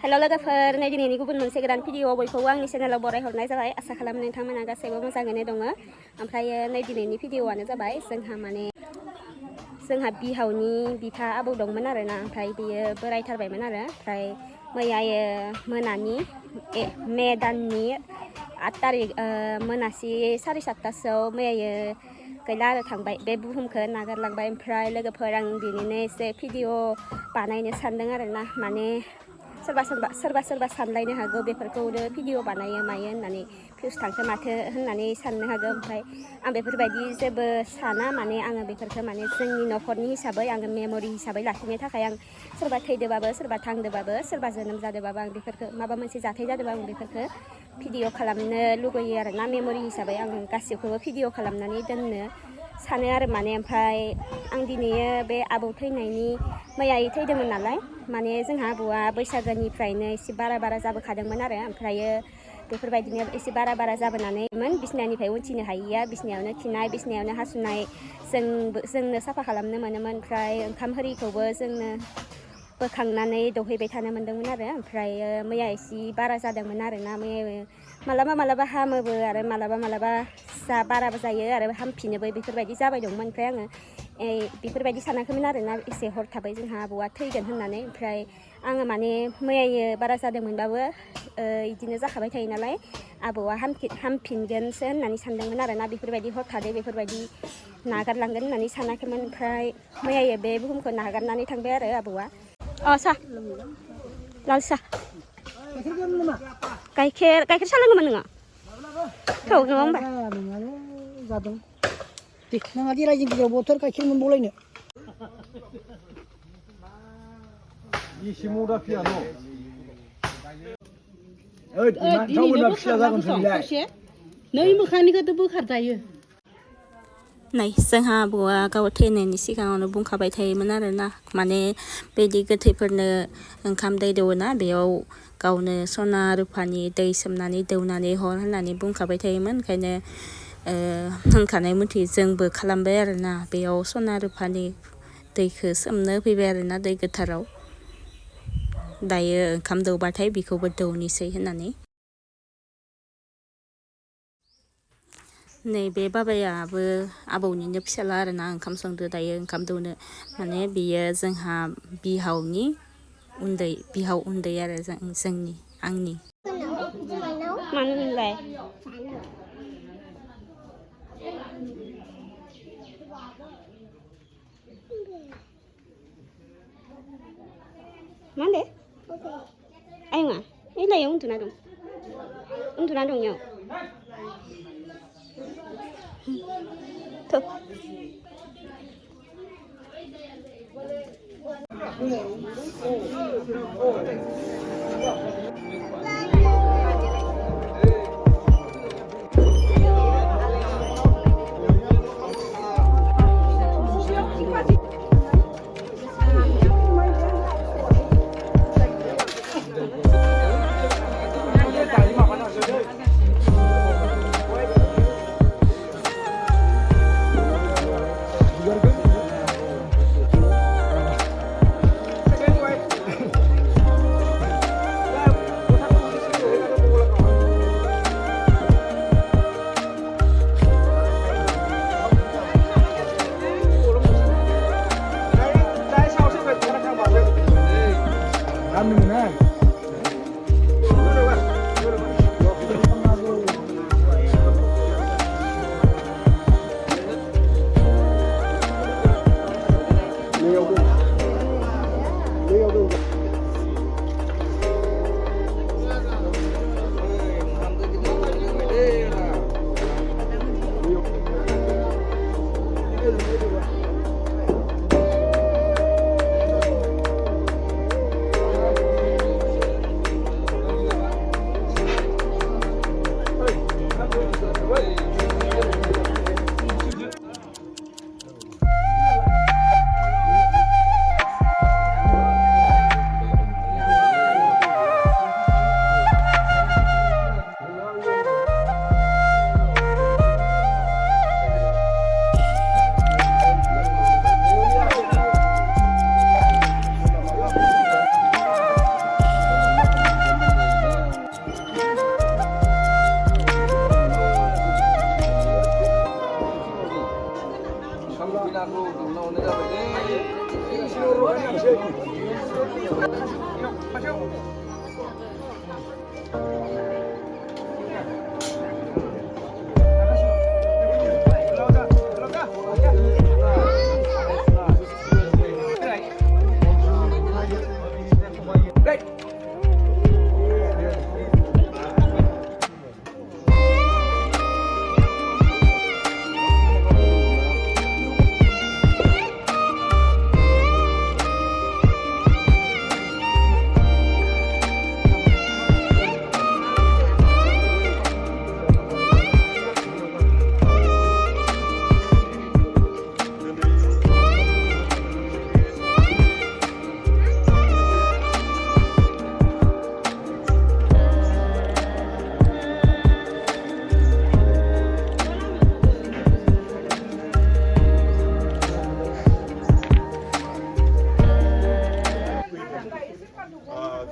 हेल' लोगोफोर नै दिनैनि गुबुन मोनसे गोदान भिडिअ बयखौबो आंनि चेनेलाव बरायहरनाय जाबाय आसा खालामो नोंथांमोना गासैबो मोजाङैनो दङ ओमफ्राय नै दिनैनि भिडिअआनो जाबाय जोंहा बिहावनि बिफा आबौ दंमोन आरोना ओमफ्राय बियो बोरायथारबायमोन आरो ओमफ्राय मैयायो मोनानि मे दाननि 8 तारिख मोनासि 7:30 मैयायो गैला आरो थांबाय बे बुहुमखौ नागारलांबाय ओमफ्राय लोगोफोर आं दिनैनो एसे भिडिअ बानायनो सानदों आरोना माने सोरबा सानलायनो हागौ बेफोरखौनो भिडिअ बानायो मायो होननानै भिउस थांखो माथो होननानै साननो हागौ ओमफ्राय आं बेफोरबायदि जेबो साना माने आङो बेफोरखौ माने जोंनि न'खरनि हिसाबै आङो मेम'रि हिसाबै लाखिनो थाखाय आं सोरबा थैदोबाबो सोरबा थांदोबाबो सोरबा जोनोम जादोबाबो आं बेफोरखौ माबा मोनसे जाथाय जादोंबा आं बेफोरखौ भिडिअ खालामनो लुगैयो आरोना मेम'रि हिसाबै आं गासिबखौबो भिडिअ खालामनानै दोननो सानो आरो माने ओमफ्राय आं दिनै बे आबौ थैनायनि मैयायै थैदोंमोन नालाय माने जोंहा आबौआ बैसागोनिफ्रायनो एसे बारा जाबोखादोंमोन आरो ओमफ्रायो बेफोरबायदिनो एसे बारा जाबोनानैमोन बिसनानिफ्राय उथिनो हायैया बिसनायावनो खिनाय बिसनायावनो हासुनाय जोंनो साफा खालामनो मोनोमोन ओमफ्राय ओंखाम हरिखौबो जोंनो बोखांनानै दौहैबाय थानो मोन्दोंमोन आरो ओमफ्राय मैया एसे बारा जादोंमोन आरोना मैया मालाबा हामोबो आरो मालाबा बाराबो जायो आरो हामफिनोबो बेफोरबायदि जाबाय दंमोन ओमफ्राय आङो बेफोरबायदि सानाखैमोन आरोना एसे हर थाबाय जोंहा आबौआ थैगोन होननानै ओमफ्राय आङो माने मैयायो बारा जादोंमोनबाबो बिदिनो जाखाबाय थायो नालाय आबौआ हामफिनगोनसो होननानै सानदोंमोन आरोना बेफोरबायदि हर थादो बेफोरबायदि नागारलांगोन होननानै सानाखैमोन ओमफ्राय मैयायो बे बुहुमखौ नागारनानै थांबाय आरो आबौआ साह लाल साह गाइखेर साहा लोङोमोन नोङो थौ नङा होमबा जादों दे नोंहा दे रायजो गिदिराव बथल गाइखेर मोनबावलायनो 이시 모다 피아노. 이만 피자 작은 소리래. नै मोखांनिखौथ' बोखारजायो नै जोंहा आबौआ गाव थैनायनि सिगाङावनो बुंखाबाय थायोमोन आरोना माने बिदि गोथैफोरनो ओंखाम दै दौवोना बेयाव गावनो सना रुफानि दै सोमनानै दौनानै हर होननानै बुंखाबाय थायोमोन ओंखायनो होनखानाय मथे जोंबो खालामबाय आरोना बेयाव सना रुफानि दैखौ सोमनो फैबाय आरोना दै गोथाराव दायो ओंखाम दौबाथाय बेखौबो दौनोसै होननानै नैबे बाबायाबो आबौनिनो फिसाला आरोना ओंखाम संदो दायो ओंखाम दौनो माने बियो जोंहा बिहाव उन्दै आरो आंनि मानो होनलाय मा होनदो आयंआ ओइ लायाव उन्दुना दं इयाव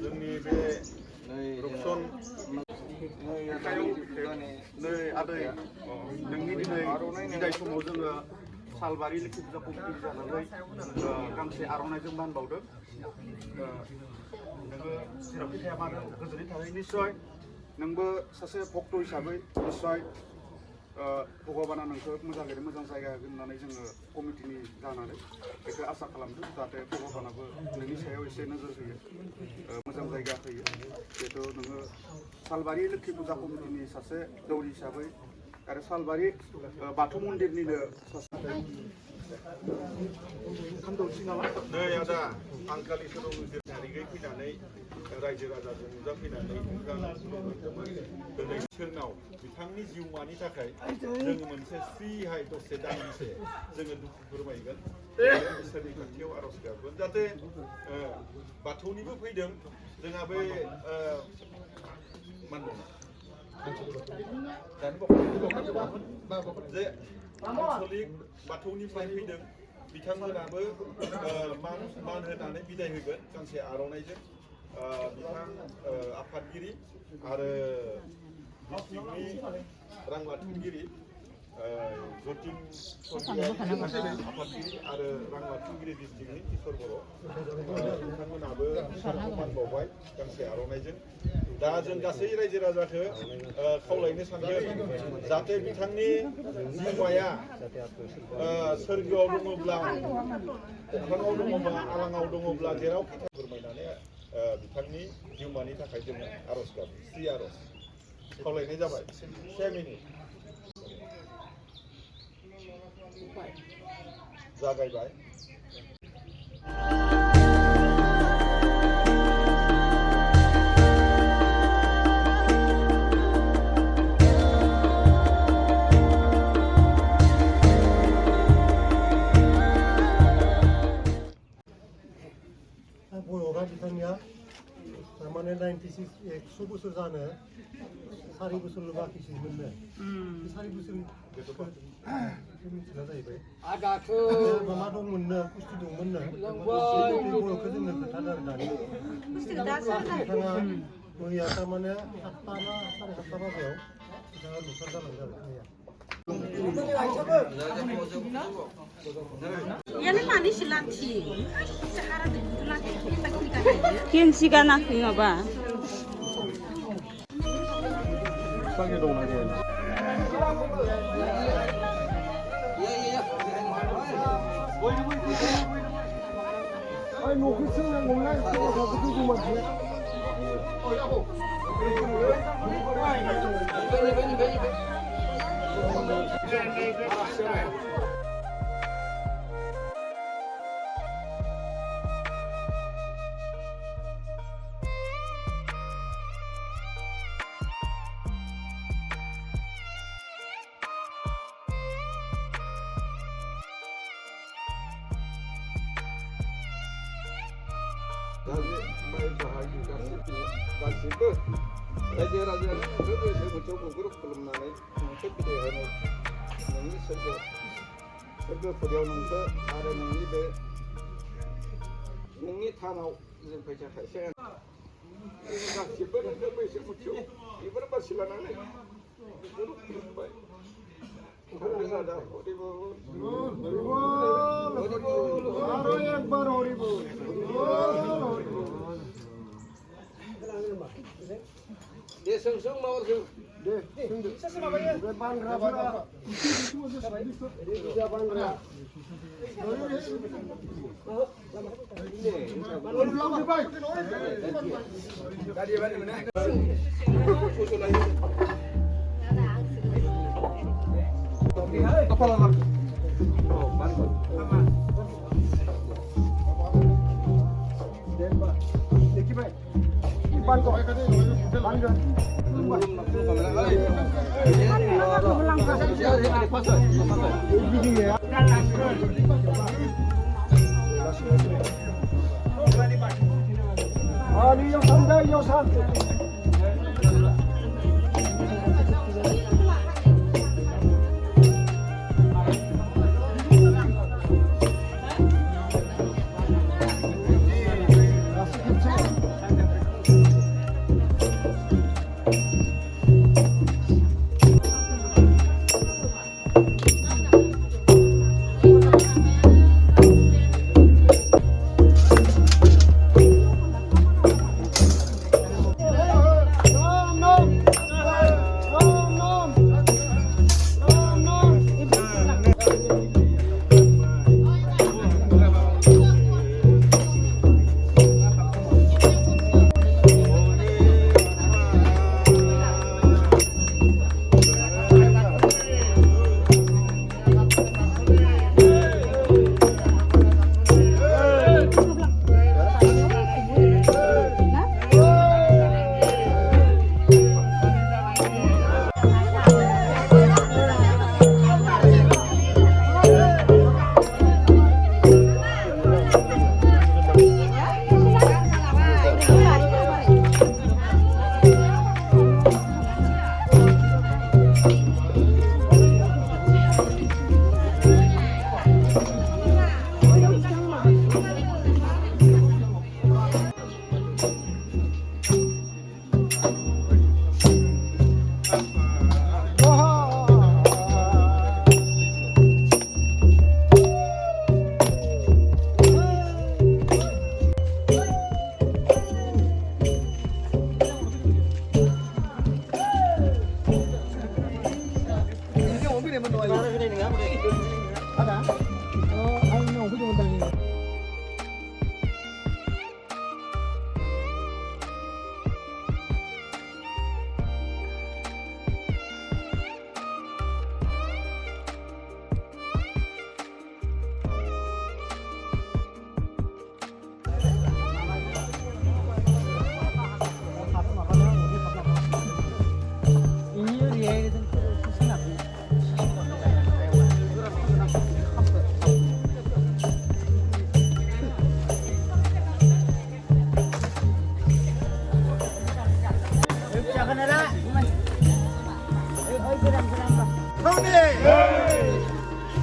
जोंनि बे रुपसन नै आदै नोंनि दिनै बिदाय समाव जोङो सालबारि लोखि फुजा कमिटि जानानै गांसे आर'नाइजों मान बावदों नोङो जेरावखि थाया मानो गोजोननाय थाबाय निस्सय नोंबो सासे भक्त हिसाबै निस्सय भगबाना नोंखौ मोजाङैनो मोजां जायगा होगोन होननानै जोङो कमिटिनि जानानै बेखौ आसा खालामदों जाहाथे भगबानाबो नोंनि सायाव एसे नोजोर होयो मोजां जायगा होयो जिहेथु नोङो सालबारि लोखि फुजा कमिटिनि सासे दौरि हिसाबै आरो सालबारि बाथौ मन्दिरनिनो सासे नै आदा आं खालि थारिखै फैनानै रायजो राजाजों नुजाफैनानै दिनै सोरनाव बिथांनि जिउमानि थाखाय जोङो मोनसे फ्रिहाय दसे दानसे जोङो दुखु फोरमायगोन इसोरनि खाथियाव आर'ज गाबगोन जाहाथे बाथौनिबो फैदों जोंहा बे जे आनसलिक बाथौनिफ्राय फैदों बिथांमोनाबो मान होनानै बिदाय होगोन गांसे आर'नाइजों बिथां आफादगिरि आरो डिस्ट्रिक्टनि रां लाथुमगिरि जतिन आफादगिरि आरो रां लाथुमगिरि डिस्ट्रिक्टनि किशोर बर' बिथांमोनाबो मान बावबाय गांसे आर'नाइजों दा जों गासै रायजो राजाखौ खावलायनो सानदों जाहाथे बिथांनि जिउमाया सोरगोआव दङब्ला अख्राङाव दङब्ला आलाङाव दङब्ला जेरावखि फोरमायनानै बिथांनि जिउमानि थाखाय जोङो आर'ज गाबो स्रि आर'ज खावलायनाय जाबाय 1 मिनिट जागायबाय बय'गा बिथांनिया थारमाने 96 100 बोसोर जानो 4 बोसोरल' बाखिसो मोननो 4 बोसोर मिथिला जाहैबाय मा दंमोननो कुस्ति दंमोननो बर'खौ जोंनो खोन्थादों आरो दानि बिथाङा मैया थारमाने 7टा ना 7:30 बाजियाव बिथाङा रुंसार जालांदों आरो मैया गेन्सि गानाखै माबा 상에 동나게 아이 뭐 그냥 몰라 그거 그거만 해 여보 गासिबो रायजो राजायानो नोंखौ गोसो गोथौ गुगुरु खुलुमनानै नोंखौ बिदाय होनो नोंनि सोरगोफुरियाव नोंखौ आरो नोंनि बे नोंनि थानाव जों फैसा खायसे गासिबो नोंखौ बैसो खाथियाव बिबार बारसि लानानै गुगुरु खुलुमबाय राजा हरिबोल आरो एकबार Haribol 아니 여산다 여산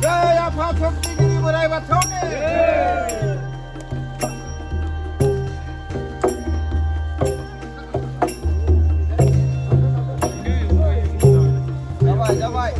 Jaya Pathok Tigiri Berai Batone. Jabai.